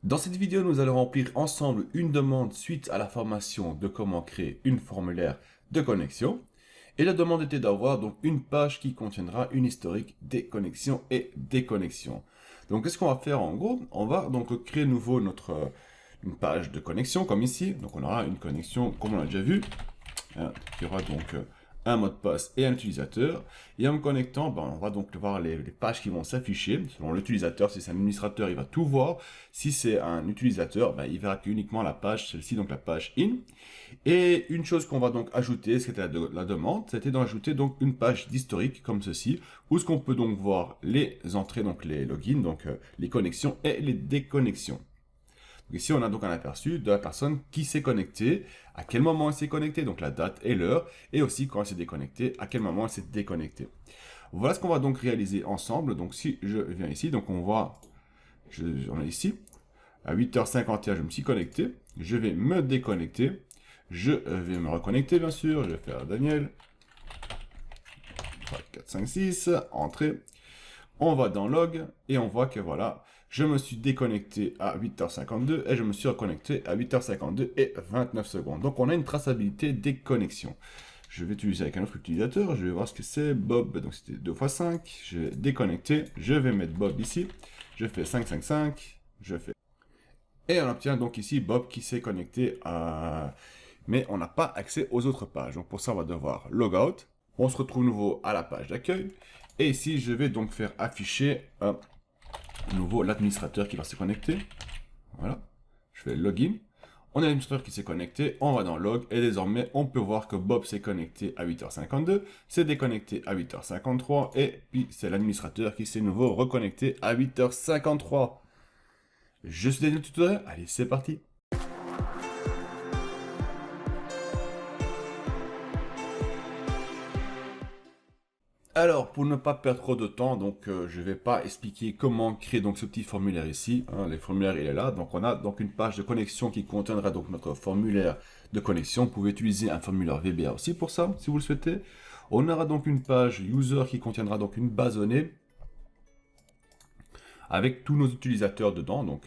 Dans cette vidéo, nous allons remplir ensemble une demande suite à la formation de comment créer une formulaire de connexion. Et la demande était d'avoir donc une page qui contiendra une historique des connexions et déconnexions. Donc, qu'est-ce qu'on va faire en gros? On va donc créer nouveau une page de connexion comme ici. Donc, on aura une connexion comme on l'a déjà vu. Il y aura donc un mot de passe et un utilisateur. Et en me connectant, on va donc voir les pages qui vont s'afficher selon l'utilisateur. Si c'est un administrateur, il va tout voir. Si c'est un utilisateur, il verra uniquement la page, celle-ci, donc la page in. Et une chose qu'on va donc ajouter, c'était la demande, c'était d'ajouter donc une page d'historique comme ceci, où ce qu'on peut donc voir les entrées, donc les logins, donc les connexions et les déconnexions. Ici, on a donc un aperçu de la personne qui s'est connectée, à quel moment elle s'est connectée, donc la date et l'heure, et aussi quand elle s'est déconnectée, à quel moment elle s'est déconnectée. Voilà ce qu'on va donc réaliser ensemble. Donc si je viens ici, donc on voit, on est ici, à 8h51, je me suis connecté, je vais me déconnecter, je vais me reconnecter bien sûr, je vais faire Daniel, 3, 4, 5, 6, entrée. On va dans log et on voit que voilà, je me suis déconnecté à 8h52 et je me suis reconnecté à 8h52 et 29 secondes. Donc on a une traçabilité des connexions. Je vais utiliser avec un autre utilisateur, je vais voir ce que c'est, Bob, donc c'était 2 x 5, je vais déconnecter, je vais mettre Bob ici, je fais 5, 5, 5, je fais... Et on obtient donc ici Bob qui s'est connecté à... Mais on n'a pas accès aux autres pages. Donc pour ça, on va devoir logout. On se retrouve nouveau à la page d'accueil. Et ici, je vais donc faire afficher nouveau l'administrateur qui va se connecter. Voilà. Je fais login. On a l'administrateur qui s'est connecté. On va dans log. Et désormais, on peut voir que Bob s'est connecté à 8h52. S'est déconnecté à 8h53. Et puis, c'est l'administrateur qui s'est nouveau reconnecté à 8h53. Je suis Daniel Tutoriel. Allez, c'est parti. Alors, pour ne pas perdre trop de temps, donc je ne vais pas expliquer comment créer donc ce petit formulaire ici. Les formulaires, il est là. Donc, on a donc une page de connexion qui contiendra donc notre formulaire de connexion. Vous pouvez utiliser un formulaire VBA aussi pour ça, si vous le souhaitez. On aura donc une page user qui contiendra donc une base de données avec tous nos utilisateurs dedans, donc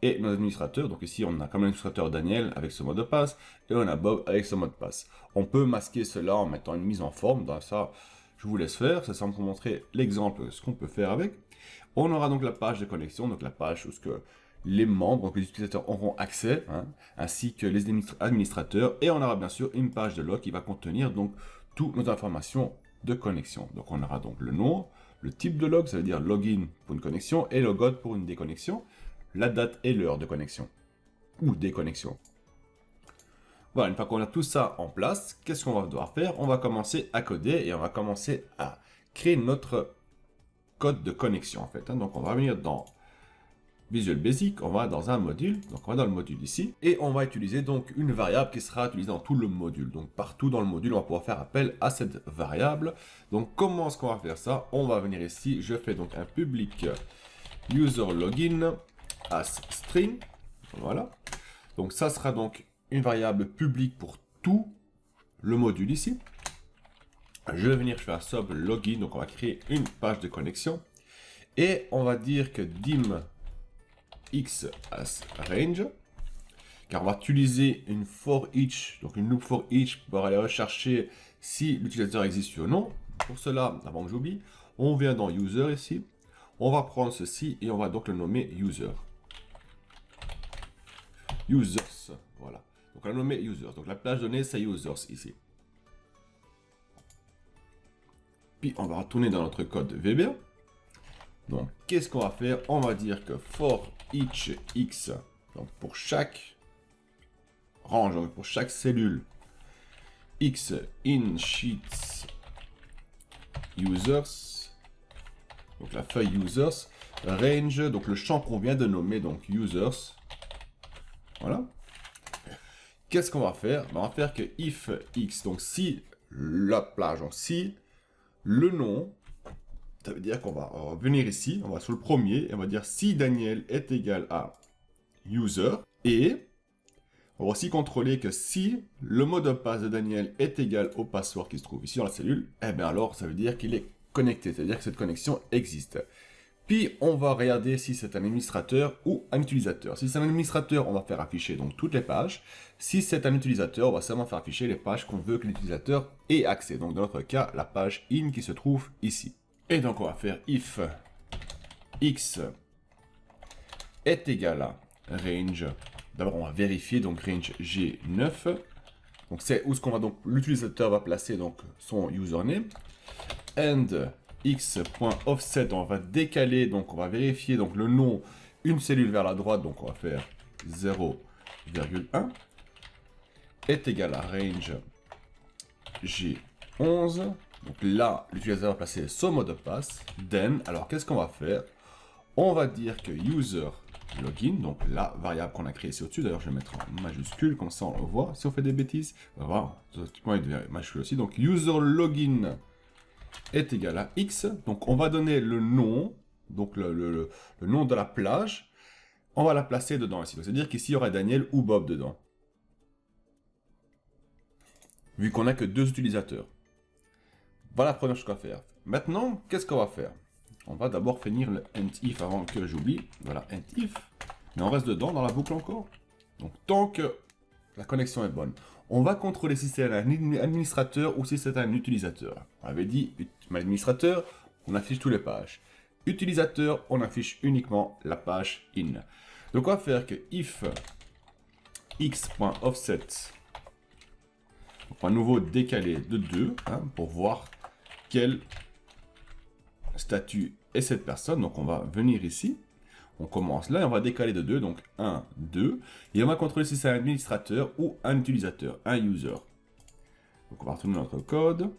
et nos administrateurs. Donc ici, on a comme administrateur Daniel avec ce mot de passe et on a Bob avec ce mot de passe. On peut masquer cela en mettant une mise en forme. Dans ça, je vous laisse faire. Ça semble pour montrer l'exemple, ce qu'on peut faire avec. On aura donc la page de connexion, donc la page où ce que les membres, donc les utilisateurs auront accès, ainsi que les administrateurs. Et on aura bien sûr une page de log qui va contenir donc toutes nos informations de connexion. Donc on aura donc le nom, le type de log, ça veut dire login pour une connexion, et logout pour une déconnexion, la date et l'heure de connexion, ou déconnexion. Voilà, une fois qu'on a tout ça en place, qu'est-ce qu'on va devoir faire? On va commencer à coder et on va commencer à créer notre code de connexion en fait. Donc on va venir dans Visual Basic, on va dans un module, donc on va dans le module ici, et on va utiliser donc une variable qui sera utilisée dans tout le module. Donc partout dans le module, on va pouvoir faire appel à cette variable. Donc comment est-ce qu'on va faire ça? On va venir ici, je fais donc un public user login as string, voilà. Donc ça sera donc une variable publique pour tout le module ici. Je vais venir faire un sub login, donc on va créer une page de connexion, et on va dire que dim x as range, car on va utiliser une for each, donc une loop for each pour aller rechercher si l'utilisateur existe ou non. Pour cela, avant que j'oublie, on vient dans user ici, on va prendre ceci et on va donc le nommer user. Users, voilà. Donc on va le nommer users. Donc la plage donnée c'est users ici. Puis on va retourner dans notre code VBA. Donc qu'est-ce qu'on va faire? On va dire que for each x, donc pour chaque range, donc pour chaque cellule, x in sheets users, donc la feuille users, range, donc le champ qu'on vient de nommer, donc users. Voilà. Qu'est-ce qu'on va faire? On va faire que if x, donc si la plage, donc si le nom, ça veut dire qu'on va venir ici, on va sur le premier, et on va dire si Daniel est égal à user, et on va aussi contrôler que si le mot de passe de Daniel est égal au password qui se trouve ici dans la cellule, eh bien alors ça veut dire qu'il est connecté, c'est-à-dire que cette connexion existe. Puis, on va regarder si c'est un administrateur ou un utilisateur. Si c'est un administrateur, on va faire afficher donc toutes les pages. Si c'est un utilisateur, on va seulement faire afficher les pages qu'on veut que l'utilisateur ait accès. Donc, dans notre cas, la page in qui se trouve ici. Et donc, on va faire if x est égal à range. D'abord, on va vérifier donc range G9. Donc, c'est où ce qu'on va donc l'utilisateur va placer donc son username. And x.offset, on va décaler, donc on va vérifier donc le nom, une cellule vers la droite, donc on va faire 0,1 est égal à range G11. Donc là, l'utilisateur va placer son mot de passe. Then, alors qu'est-ce qu'on va faire? On va dire que user login, donc la variable qu'on a créée ici au-dessus, d'ailleurs je vais mettre en majuscule, comme ça on le voit, si on fait des bêtises, on va voir, il devient majuscule aussi, donc user login est égal à x, donc on va donner le nom, donc le nom de la plage, on va la placer dedans ici, c'est-à-dire qu'ici il y aurait Daniel ou Bob dedans, vu qu'on n'a que 2 utilisateurs. Voilà la première chose qu'on va faire. Maintenant, qu'est-ce qu'on va faire? On va d'abord finir le end if avant que j'oublie. Voilà, end if. Mais on reste dedans, dans la boucle encore. Donc, tant que la connexion est bonne, on va contrôler si c'est un administrateur ou si c'est un utilisateur. On avait dit, administrateur, on affiche toutes les pages. Utilisateur, on affiche uniquement la page in. Donc, on va faire que if x.offset, on va à nouveau décaler de 2 pour voir quel statut est cette personne. Donc on va venir ici, on commence là et on va décaler de 2, donc 1, 2, et on va contrôler si c'est un administrateur ou un utilisateur, un user. Donc on va retourner notre code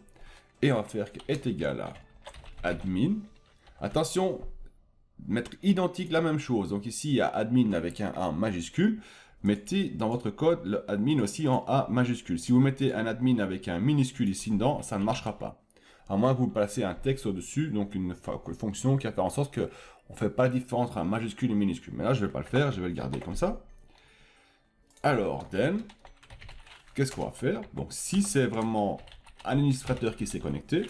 et on va faire que est égal à admin. Attention, mettre identique la même chose. Donc ici il y a admin avec un A majuscule. Mettez dans votre code le admin aussi en A majuscule. Si vous mettez un admin avec un minuscule ici dedans, ça ne marchera pas. À moins que vous placez un texte au-dessus, donc une fonction qui va faire en sorte qu'on ne fait pas la différence entre un majuscule et un minuscule. Mais là, je ne vais pas le faire, je vais le garder comme ça. Alors, then, qu'est-ce qu'on va faire? Donc, si c'est vraiment un administrateur qui s'est connecté,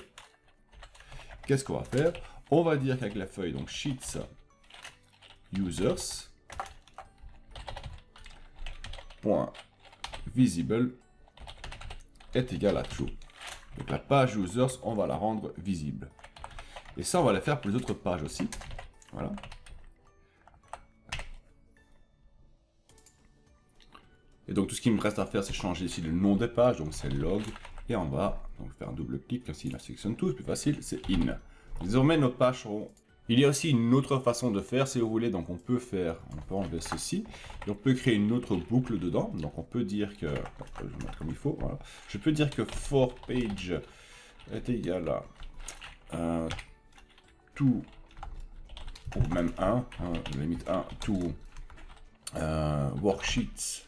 qu'est-ce qu'on va faire? On va dire qu'avec la feuille, donc sheets users, .visible est égal à true. Donc la page users, on va la rendre visible. Et ça, on va le faire pour les autres pages aussi. Voilà. Et donc tout ce qu'il me reste à faire, c'est changer ici le nom des pages. Donc c'est log. Et on va donc faire un double clic. Ici, la section tout, c'est plus facile, c'est in. Désormais, nos pages seront... Il y a aussi une autre façon de faire, si vous voulez. Donc on peut enlever ceci. Et on peut créer une autre boucle dedans. Donc on peut dire que... Je vais mettre comme il faut. Voilà. Je peux dire que for page est égal à to, ou même 1, limite 1, to worksheets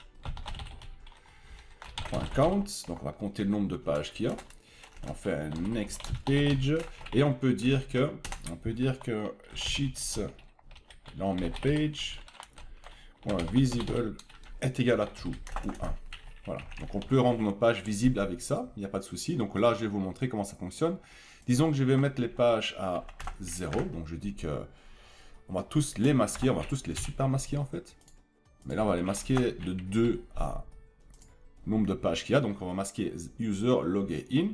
count. Donc on va compter le nombre de pages qu'il y a. On fait un next page et on peut dire que sheets, là on met page visible est égal à true ou 1. Voilà, donc on peut rendre nos pages visibles avec ça, il n'y a pas de souci. Donc là je vais vous montrer comment ça fonctionne. Disons que je vais mettre les pages à 0, donc je dis que on va tous les masquer, on va tous les super masquer en fait. Mais là on va les masquer de 2 à nombre de pages qu'il y a, donc on va masquer user login in.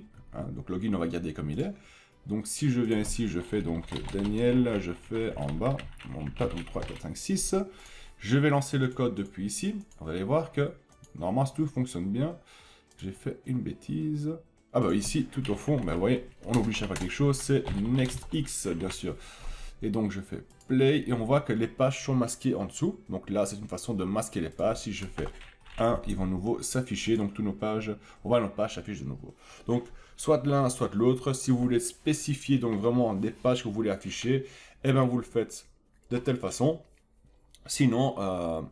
Donc login on va garder comme il est. Donc si je viens ici, je fais donc Daniel, je fais en bas, mon 3, 4, 5, 6. Je vais lancer le code depuis ici. Vous allez voir que normalement tout fonctionne bien. J'ai fait une bêtise. Ah bah ici, tout au fond, vous voyez, on oublie chaque fois quelque chose, c'est next x bien sûr. Et donc je fais play et on voit que les pages sont masquées en dessous. Donc là c'est une façon de masquer les pages. Si je fais 1, ils vont de nouveau s'afficher. Donc toutes nos pages, on voit nos pages s'affichent de nouveau. Donc soit l'un, soit l'autre. Si vous voulez spécifier donc vraiment des pages que vous voulez afficher, eh bien vous le faites de telle façon. Sinon,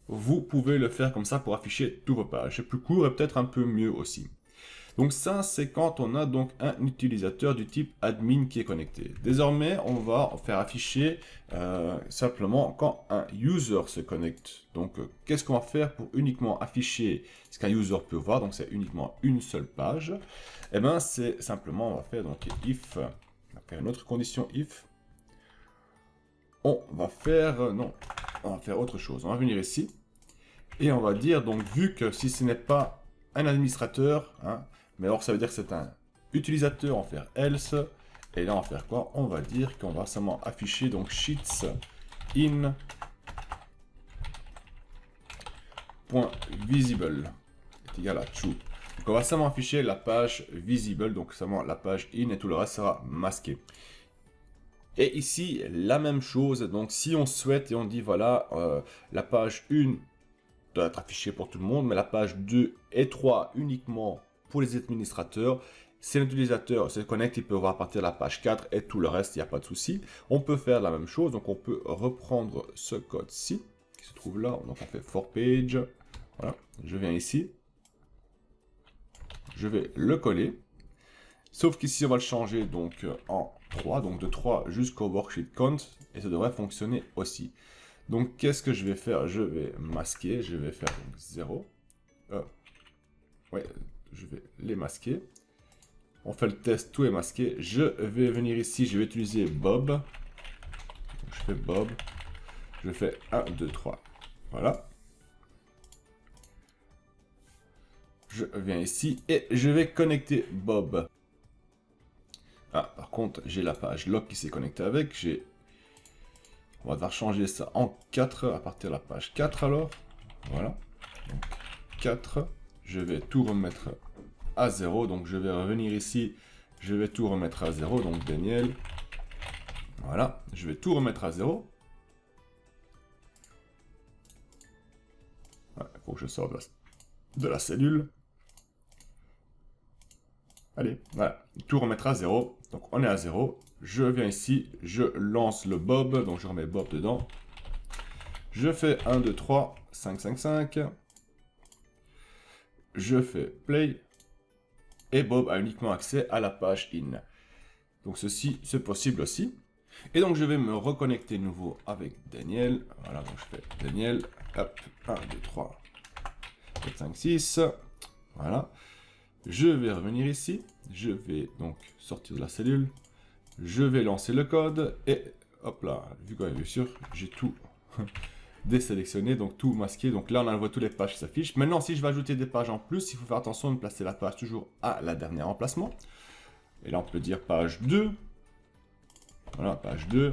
vous pouvez le faire comme ça pour afficher toutes vos pages. C'est plus court et peut-être un peu mieux aussi. Donc ça, c'est quand on a donc un utilisateur du type admin qui est connecté. Désormais, on va faire afficher simplement quand un user se connecte. Donc, qu'est-ce qu'on va faire pour uniquement afficher ce qu'un user peut voir? Donc, c'est uniquement une seule page. Eh bien, c'est simplement, on va faire donc if, on va faire une autre condition if. on va faire, non, on va faire autre chose. On va venir ici, et on va dire, donc, vu que si ce n'est pas un administrateur, hein, mais alors ça veut dire que c'est un utilisateur, on va faire else, et là on va faire quoi? On va dire qu'on va seulement afficher, donc, sheets in .visible est égal à true. Donc on va seulement afficher la page visible, donc seulement la page in, et tout le reste sera masqué. Et ici, la même chose, donc si on souhaite et on dit voilà, la page 1 doit être affichée pour tout le monde, mais la page 2 et 3 uniquement pour les administrateurs, si l'utilisateur se connecte, il peut voir à partir de la page 4 et tout le reste, il n'y a pas de souci. On peut faire la même chose, donc on peut reprendre ce code-ci, qui se trouve là, donc on fait for page, voilà, je viens ici, je vais le coller. Sauf qu'ici, on va le changer donc en 3, donc de 3 jusqu'au worksheet count, et ça devrait fonctionner aussi. Donc, qu'est-ce que je vais faire? Je vais masquer, je vais faire donc 0. Ouais, je vais les masquer. On fait le test, tout est masqué. Je vais venir ici, je vais utiliser Bob. Donc, je fais Bob. Je fais 1, 2, 3. Voilà. Je viens ici et je vais connecter Bob. Ah, par contre, j'ai la page log qui s'est connectée avec. On va devoir changer ça en 4 à partir de la page 4 alors. Voilà. Donc 4. Je vais tout remettre à 0. Donc je vais revenir ici. Je vais tout remettre à 0. Donc Daniel. Voilà. Je vais tout remettre à 0. Il faut que je sorte de la cellule. Allez, voilà, tout remettre à 0. Donc on est à 0. Je viens ici, je lance le Bob, donc je remets Bob dedans. Je fais 1, 2, 3, 5, 5, 5. Je fais play. Et Bob a uniquement accès à la page in. Donc ceci, c'est possible aussi. Et donc je vais me reconnecter nouveau avec Daniel. Voilà, donc je fais Daniel. Hop, 1, 2, 3, 4, 5, 6. Voilà. Je vais revenir ici, je vais donc sortir de la cellule, je vais lancer le code, et hop là, vu qu'on est sûr, j'ai tout désélectionné, donc tout masqué, donc là on voit toutes les pages qui s'affichent. Maintenant, si je veux ajouter des pages en plus, il faut faire attention de placer la page toujours à la dernière emplacement. Et là on peut dire page 2, voilà, page 2,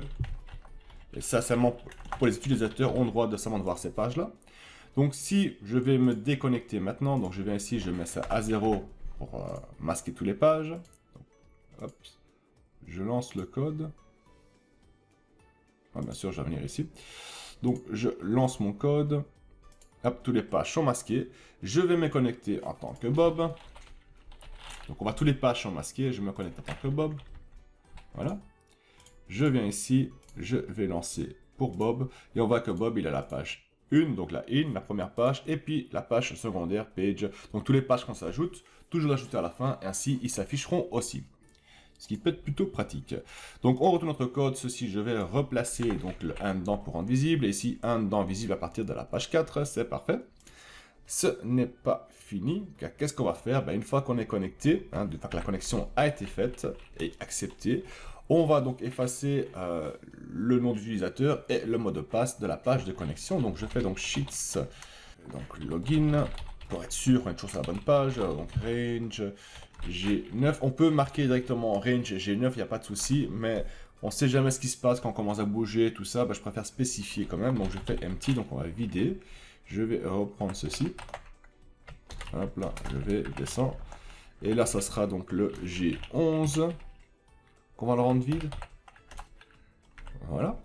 et ça seulement pour les utilisateurs ont le droit de seulement de voir ces pages-là. Donc si je vais me déconnecter maintenant, donc je viens ici, je mets ça à 0, pour masquer toutes les pages. Donc, hop, je lance le code. Ah, bien sûr, je vais venir ici. Donc, je lance mon code. Hop, toutes les pages sont masquées. Je vais me connecter en tant que Bob. Donc, on va toutes les pages sont masquées. Je me connecte en tant que Bob. Voilà. Je viens ici. Je vais lancer pour Bob. Et on voit que Bob, il a la page 1, donc la in, la première page, et puis la page secondaire, page. Donc, toutes les pages qu'on s'ajoute, toujours ajouter à la fin, et ainsi ils s'afficheront aussi. Ce qui peut être plutôt pratique. Donc on retourne notre code, ceci je vais replacer donc le 1 dedans pour rendre visible, et ici 1 dedans visible à partir de la page 4, c'est parfait. Ce n'est pas fini, car qu'est-ce qu'on va faire? Une fois qu'on est connecté, une fois que la connexion a été faite et acceptée, on va donc effacer le nom d'utilisateur et le mot de passe de la page de connexion. Donc je fais donc sheets, donc login, pour être sûr qu'on est toujours sur la bonne page, donc range G9, on peut marquer directement range G9, il n'y a pas de souci, mais on ne sait jamais ce qui se passe quand on commence à bouger, tout ça, je préfère spécifier quand même, donc je fais empty, donc on va vider, je vais reprendre ceci, hop là, je vais descendre, et là ça sera donc le G11, qu'on va le rendre vide, voilà.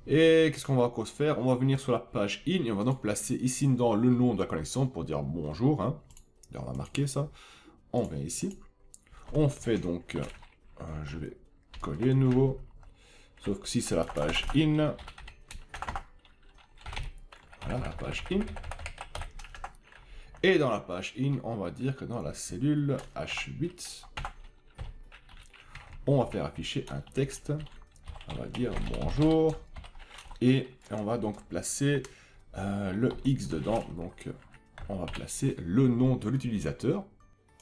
Et qu'est-ce qu'on va encore faire? On va venir sur la page in et on va donc placer ici dans le nom de la connexion pour dire bonjour. On va marquer ça. On vient ici. On fait donc... je vais coller à nouveau. Sauf que si c'est la page in. Voilà la page in. Et dans la page in, on va dire que dans la cellule H8, on va faire afficher un texte. On va dire bonjour. Et on va donc placer le X dedans. Donc on va placer le nom de l'utilisateur.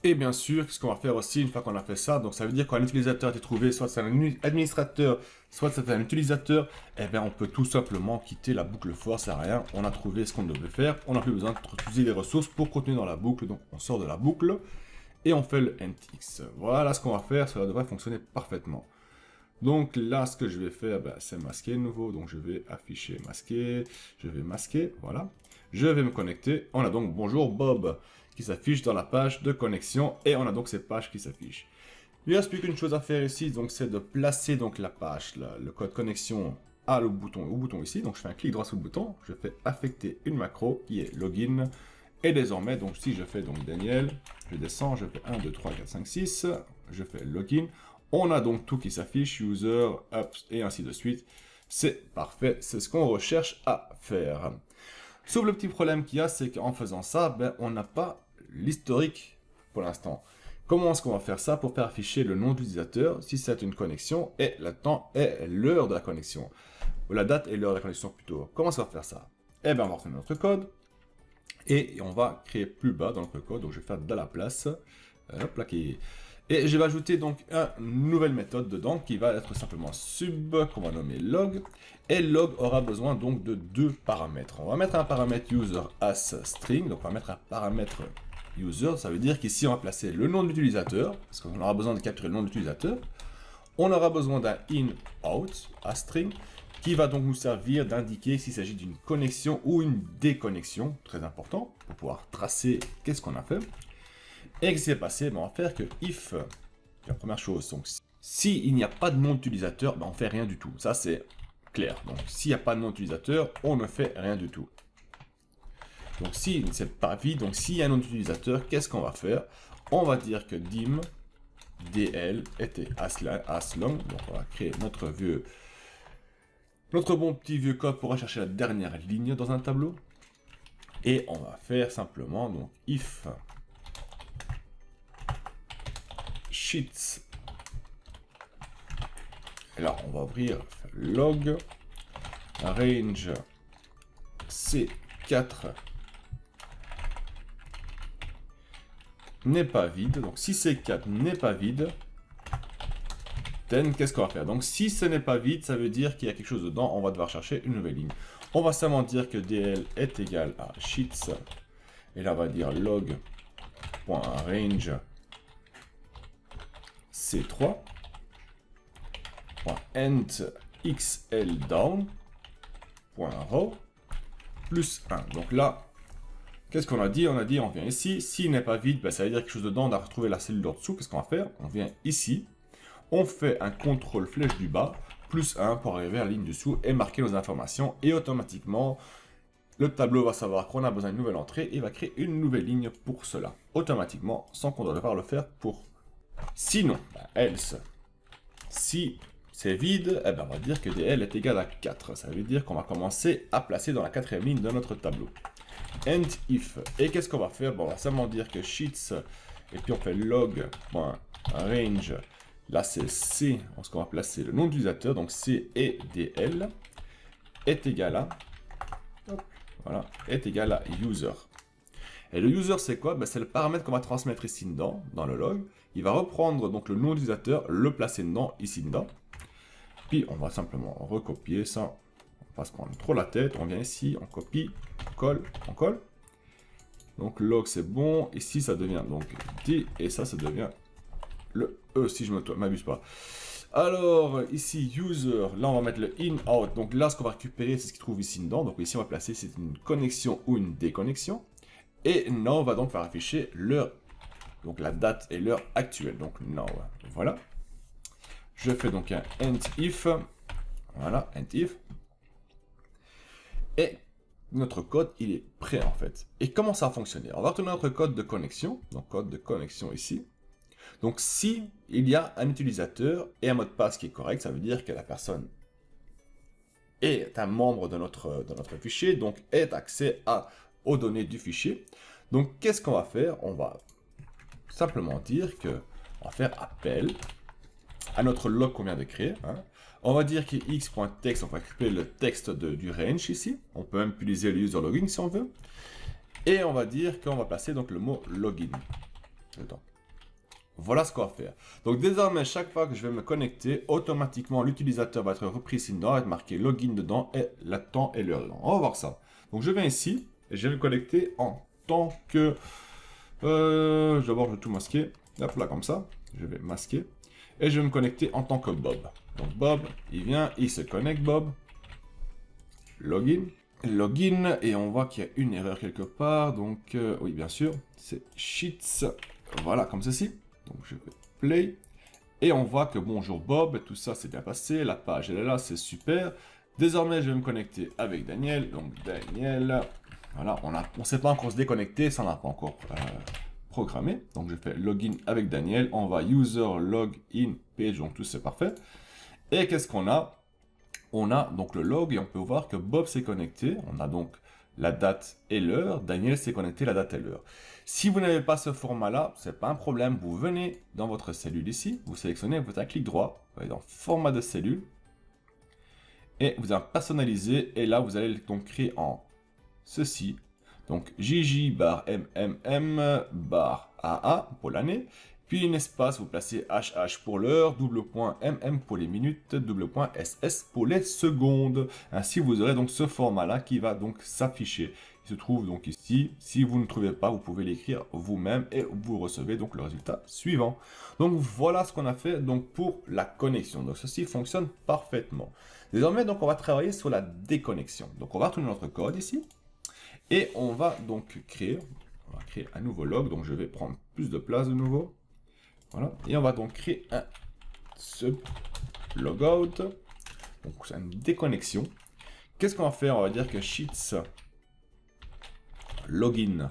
Et bien sûr, ce qu'on va faire aussi, une fois qu'on a fait ça, donc ça veut dire qu'un utilisateur a été trouvé, soit c'est un administrateur, soit c'est un utilisateur, eh bien on peut tout simplement quitter la boucle for, ça sert à rien, on a trouvé ce qu'on devait faire, on n'a plus besoin d'utiliser les ressources pour continuer dans la boucle, donc on sort de la boucle, et on fait le ntx. Voilà ce qu'on va faire, cela devrait fonctionner parfaitement. Donc là, ce que je vais faire, ben, c'est masquer de nouveau, donc je vais afficher masquer, je vais masquer, voilà. Je vais me connecter, on a donc bonjour Bob, qui s'affiche dans la page de connexion et on a donc ces pages qui s'affichent. Il ne reste plus qu'une chose à faire ici, donc c'est de placer donc la page, le code connexion au bouton ici. Donc je fais un clic droit sur le bouton, je fais affecter une macro qui est login. Et désormais, donc si je fais donc Daniel, je descends, je fais 1, 2, 3, 4, 5, 6, je fais login. On a donc tout qui s'affiche, user, apps et ainsi de suite. C'est parfait, c'est ce qu'on recherche à faire. Sauf le petit problème qu'il y a, c'est qu'en faisant ça, ben, on n'a pas l'historique pour l'instant. Comment est-ce qu'on va faire ça pour faire afficher le nom de l'utilisateur si c'est une connexion et le temps et l'heure de la connexion, ou la date et l'heure de la connexion plutôt. Comment est-ce qu'on va faire ça? Eh bien, on va reprendre notre code et on va créer plus bas dans notre code. Donc, je vais faire de la place. Hop là, et je vais ajouter donc une nouvelle méthode dedans qui va être simplement sub, qu'on va nommer log. Et log aura besoin donc de deux paramètres. On va mettre un paramètre user as string, donc on va mettre un paramètre user, ça veut dire qu'ici on va placer le nom de l'utilisateur, parce qu'on aura besoin de capturer le nom de l'utilisateur. On aura besoin d'un in out as string, qui va donc nous servir d'indiquer s'il s'agit d'une connexion ou une déconnexion, très important, pour pouvoir tracer qu'est-ce qu'on a fait. Et ce qui s'est passé, ben on va faire que if, la première chose, donc s'il n'y a pas de nom d'utilisateur, ben on ne fait rien du tout. Ça c'est clair. Donc s'il n'y a pas de nom d'utilisateur, on ne fait rien du tout. Donc si c'est pas vide, donc s'il y a un nom d'utilisateur, qu'est-ce qu'on va faire? On va dire que dim dl était aslong. Donc on va créer notre bon petit vieux code pour rechercher la dernière ligne dans un tableau. Et on va faire simplement donc if sheets. Et là, on va ouvrir log range C4 n'est pas vide. Donc, si C4 n'est pas vide, then qu'est-ce qu'on va faire? Donc, si ce n'est pas vide, ça veut dire qu'il y a quelque chose dedans. On va devoir chercher une nouvelle ligne. On va seulement dire que DL est égal à sheets. Et là, on va dire log.range C3. Ent xl down.row plus 1. Donc là, qu'est-ce qu'on a dit? On a dit, on vient ici. S'il n'est pas vide, ben, ça veut dire quelque chose dedans. On a retrouvé la cellule en dessous. Qu'est-ce qu'on va faire? On vient ici. On fait un contrôle flèche du bas, plus 1 pour arriver à la ligne dessous et marquer nos informations. Et automatiquement, le tableau va savoir qu'on a besoin d'une nouvelle entrée et va créer une nouvelle ligne pour cela. Automatiquement, sans qu'on doit devoir le faire pour. Sinon, ben, else, si c'est vide, eh ben, on va dire que dl est égal à 4. Ça veut dire qu'on va commencer à placer dans la quatrième ligne de notre tableau. And if. Et qu'est-ce qu'on va faire? Bon, on va simplement dire que sheets, et puis on fait log.range. Là, c'est C, parce qu'on va placer le nom d'utilisateur, donc C et DL est égal à, hop, voilà, est égal à user. Et le user, c'est quoi? Ben, c'est le paramètre qu'on va transmettre ici dedans, dans le log. Il va reprendre donc le nom d'utilisateur, le placer dedans, ici dedans. Puis on va simplement recopier ça. On va pas se prendre trop la tête. On vient ici, on copie, on colle, on colle. Donc log c'est bon. Ici ça devient donc D et ça devient le E si je ne m'abuse pas. Alors ici user, là on va mettre le in out. Donc là ce qu'on va récupérer c'est ce qui trouve ici dedans. Donc ici on va placer c'est une connexion ou une déconnexion. Et now on va donc faire afficher l'heure. Donc la date et l'heure actuelle. Donc now voilà. Je fais donc un end if, voilà, end if, et notre code, il est prêt en fait. Et comment ça va fonctionner? On va retourner notre code de connexion, donc code de connexion ici. Donc si il y a un utilisateur et un mot de passe qui est correct, ça veut dire que la personne est un membre de notre fichier, donc ait accès aux données du fichier. Donc qu'est-ce qu'on va faire? On va simplement dire que on va faire appel à notre log qu'on vient de créer. Hein. On va dire que x.text, on va récupérer le texte du range ici. On peut même utiliser le user login si on veut. Et on va dire qu'on va placer donc le mot login dedans. voilà ce qu'on va faire. Donc désormais, chaque fois que je vais me connecter, automatiquement l'utilisateur va être repris ici dedans, être marqué login dedans et le temps et l'heure dedans. On va voir ça. Donc je viens ici et je vais me connecter en tant que... d'abord je vais tout masquer. Hop là comme ça. Je vais masquer. Et je vais me connecter en tant que Bob. Donc Bob, il vient, il se connecte Bob. Login. Login. Et on voit qu'il y a une erreur quelque part. Donc oui bien sûr, c'est Sheets. Voilà comme ceci. Donc je vais play. Et on voit que bonjour Bob, tout ça s'est bien passé. La page elle est là, c'est super. Désormais je vais me connecter avec Daniel. Donc Daniel. Voilà, on ne s'est pas encore se déconnecter, ça n'a pas encore programmé. Donc je fais login avec Daniel. On va user login page, donc tout c'est parfait. Et qu'est-ce qu'on a? On a donc le log et on peut voir que Bob s'est connecté. On a donc la date et l'heure. Daniel s'est connecté la date et l'heure. Si vous n'avez pas ce format-là, c'est pas un problème. Vous venez dans votre cellule ici, vous sélectionnez, vous faites un clic droit, vous allez dans format de cellule et vous allez personnaliser. Et là, vous allez donc créer en ceci. Donc JJ bar MMM bar AA pour l'année. Puis un espace, vous placez HH pour l'heure, double point MM pour les minutes, double point SS pour les secondes. Ainsi, vous aurez donc ce format-là qui va donc s'afficher. Il se trouve donc ici. Si vous ne trouvez pas, vous pouvez l'écrire vous-même et vous recevez donc le résultat suivant. Donc voilà ce qu'on a fait donc pour la connexion. Donc ceci fonctionne parfaitement. Désormais, donc on va travailler sur la déconnexion. Donc on va retourner notre code ici. Et on va donc créer un nouveau log. Donc je vais prendre plus de place de nouveau. Voilà. Et on va donc créer un sub logout. Donc c'est une déconnexion. Qu'est-ce qu'on va faire? On va dire que Sheets login.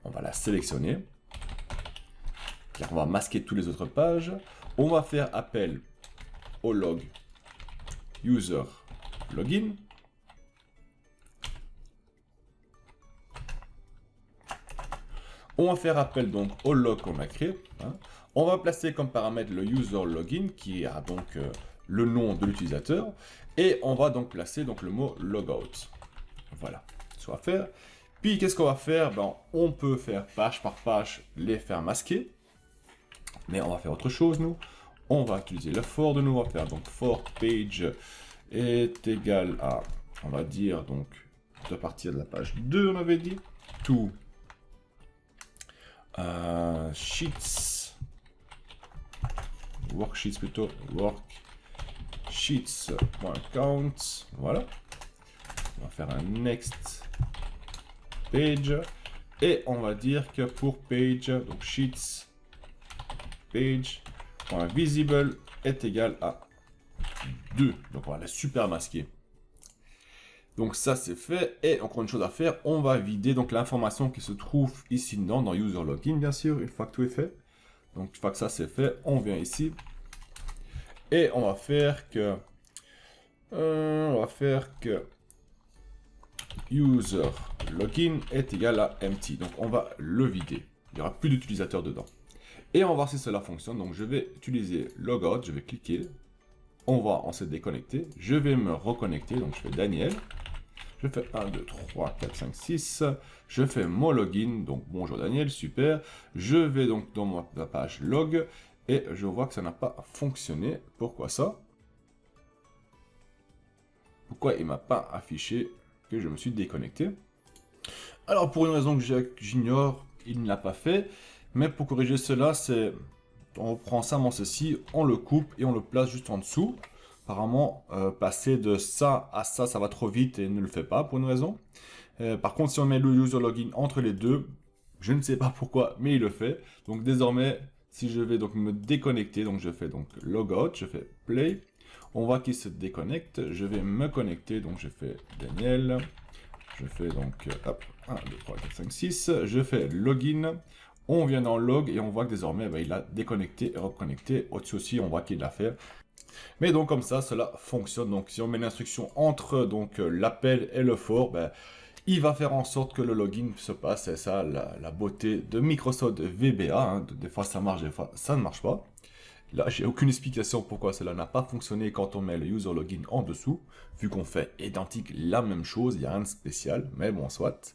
On va la sélectionner. Car on va masquer toutes les autres pages. On va faire appel au log user login. On va faire appel donc au log qu'on a créé. Hein. On va placer comme paramètre le user login qui a donc le nom de l'utilisateur. Et on va donc placer donc le mot logout. Voilà, ce qu'on va faire. Puis qu'est-ce qu'on va faire? Ben, on peut faire page par page les faire masquer. Mais on va faire autre chose nous. On va utiliser le for de nous. On va faire donc for page est égal à, on va dire donc de partir de la page 2 on avait dit. To sheets, worksheets plutôt, worksheets.count, voilà. On va faire un next page et on va dire que pour page, donc sheets page.visible est égal à 2. Donc on va la super masquer. Donc ça c'est fait, et encore une chose à faire, on va vider donc l'information qui se trouve ici dedans, dans user login bien sûr, une fois que tout est fait. Donc une fois que ça c'est fait, on vient ici, et on va faire que user login est égal à empty. Donc on va le vider, il n'y aura plus d'utilisateur dedans. Et on va voir si cela fonctionne, donc je vais utiliser logout, je vais cliquer, on s'est déconnecté, je vais me reconnecter, donc je fais Daniel. Je fais 1, 2, 3, 4, 5, 6. Je fais mon login. Donc, bonjour Daniel, super. Je vais donc dans ma page log. Et je vois que ça n'a pas fonctionné. Pourquoi ça? Pourquoi il ne m'a pas affiché que je me suis déconnecté? Alors, pour une raison que j'ignore, il ne l'a pas fait. Mais pour corriger cela, c'est... On prend ça, ceci, on le coupe et on le place juste en dessous. Apparemment, passer de ça à ça, ça va trop vite et ne le fait pas pour une raison. Par contre, si on met le user login entre les deux, je ne sais pas pourquoi, mais il le fait. Donc désormais, si je vais donc me déconnecter, donc je fais donc logout, je fais play. On voit qu'il se déconnecte. Je vais me connecter, donc je fais Daniel. Je fais donc hop, 1, 2, 3, 4, 5, 6. Je fais login. On vient dans log et on voit que désormais, il a déconnecté et reconnecté. Au-dessus aussi, on voit qu'il l'a fait. Mais donc comme ça, cela fonctionne. Donc si on met l'instruction entre donc l'appel et le for, il va faire en sorte que le login se passe. C'est ça la beauté de Microsoft VBA. Hein. Des fois ça marche, des fois ça ne marche pas. Là, j'ai aucune explication pourquoi cela n'a pas fonctionné quand on met le user login en dessous, vu qu'on fait identique la même chose, il n'y a rien de spécial, mais bon, soit.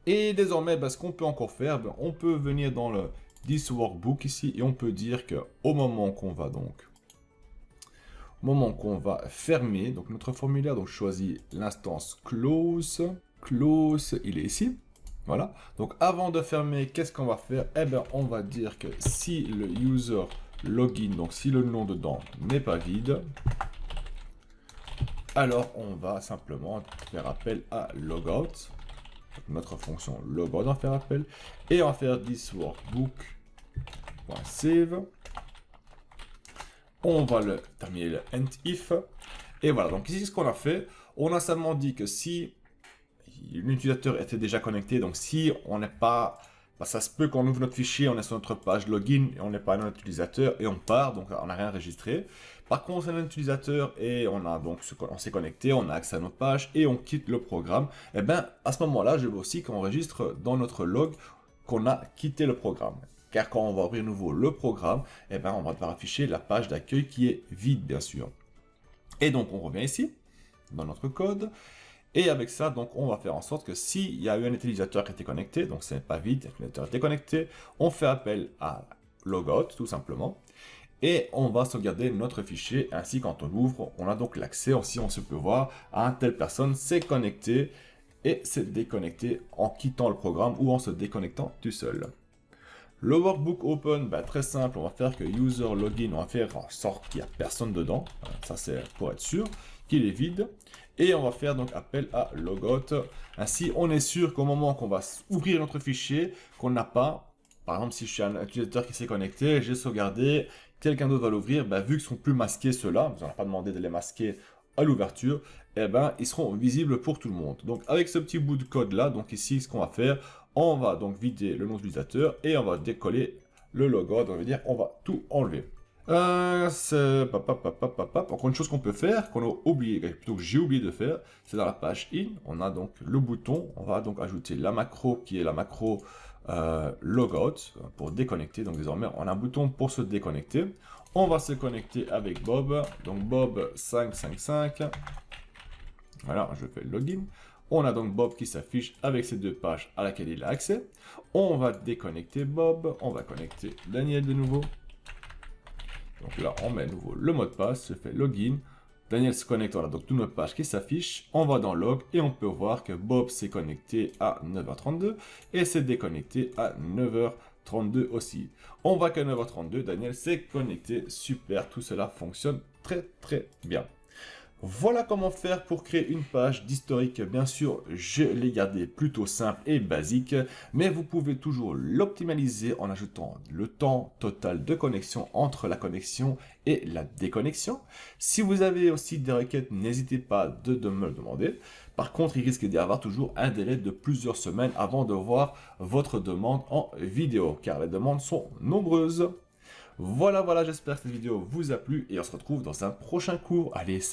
Et désormais, ce qu'on peut encore faire, on peut venir dans le this workbook ici, et on peut dire que au moment qu'on va fermer donc notre formulaire, donc je choisis l'instance close, il est ici. Voilà, donc avant de fermer, qu'est-ce qu'on va faire? Eh bien, on va dire que si le user login, donc si le nom dedans n'est pas vide, alors on va simplement faire appel à logout, notre fonction logout, on va faire appel, et on va faire this workbook.save. On va le terminer le end if, et voilà, donc ici ce qu'on a fait, on a seulement dit que si l'utilisateur était déjà connecté, donc si on n'est pas, ça se peut qu'on ouvre notre fichier, on est sur notre page login et on n'est pas un utilisateur et on part, donc on n'a rien enregistré. Par contre, c'est un utilisateur et on s'est connecté, on a accès à notre page et on quitte le programme. Et bien à ce moment-là, je veux aussi qu'on enregistre dans notre log qu'on a quitté le programme. Car quand on va ouvrir nouveau le programme, et ben on va devoir afficher la page d'accueil qui est vide, bien sûr. Et donc on revient ici dans notre code. Et avec ça, donc, on va faire en sorte que s'il y a eu un utilisateur qui était connecté, donc ce n'est pas vide, l'utilisateur était connecté, on fait appel à logout, tout simplement. Et on va sauvegarder notre fichier, ainsi quand on l'ouvre, on a donc l'accès, aussi on se peut voir, à une telle personne s'est connectée et s'est déconnectée en quittant le programme ou en se déconnectant tout seul. Le workbook open, très simple, on va faire que user login, on va faire en sorte qu'il n'y a personne dedans, ça c'est pour être sûr qu'il est vide. Et on va faire donc appel à logout. Ainsi, on est sûr qu'au moment qu'on va ouvrir notre fichier, qu'on n'a pas, par exemple, si je suis un utilisateur qui s'est connecté, j'ai sauvegardé, quelqu'un d'autre va l'ouvrir, vu qu'ils ne sont plus masqués ceux-là, on n'a pas demandé de les masquer à l'ouverture, et ils seront visibles pour tout le monde. Donc avec ce petit bout de code là, donc ici, ce qu'on va faire, on va donc vider le nom de l'utilisateur et on va décoller le logout, on va dire, on va tout enlever. Encore une chose qu'on peut faire, qu'on a oublié, plutôt que j'ai oublié de faire, c'est dans la page in, on a donc le bouton, on va donc ajouter la macro qui est la macro logout pour déconnecter. Donc désormais on a un bouton pour se déconnecter. On va se connecter avec Bob, donc Bob 555. Voilà, je fais le login. On a donc Bob qui s'affiche avec ces deux pages à laquelle il a accès. On va déconnecter Bob, on va connecter Daniel de nouveau. Donc là, on met à nouveau le mot de passe, je fais login. Daniel se connecte, voilà, donc toute notre page qui s'affiche. On va dans log et on peut voir que Bob s'est connecté à 9h32 et s'est déconnecté à 9h32 aussi. On voit qu'à 9h32, Daniel s'est connecté. Super, tout cela fonctionne très très bien. Voilà comment faire pour créer une page d'historique. Bien sûr, je l'ai gardé plutôt simple et basique, mais vous pouvez toujours l'optimaliser en ajoutant le temps total de connexion entre la connexion et la déconnexion. Si vous avez aussi des requêtes, n'hésitez pas de me le demander. Par contre, il risque d'y avoir toujours un délai de plusieurs semaines avant de voir votre demande en vidéo, car les demandes sont nombreuses. Voilà, j'espère que cette vidéo vous a plu et on se retrouve dans un prochain cours. Allez, c'est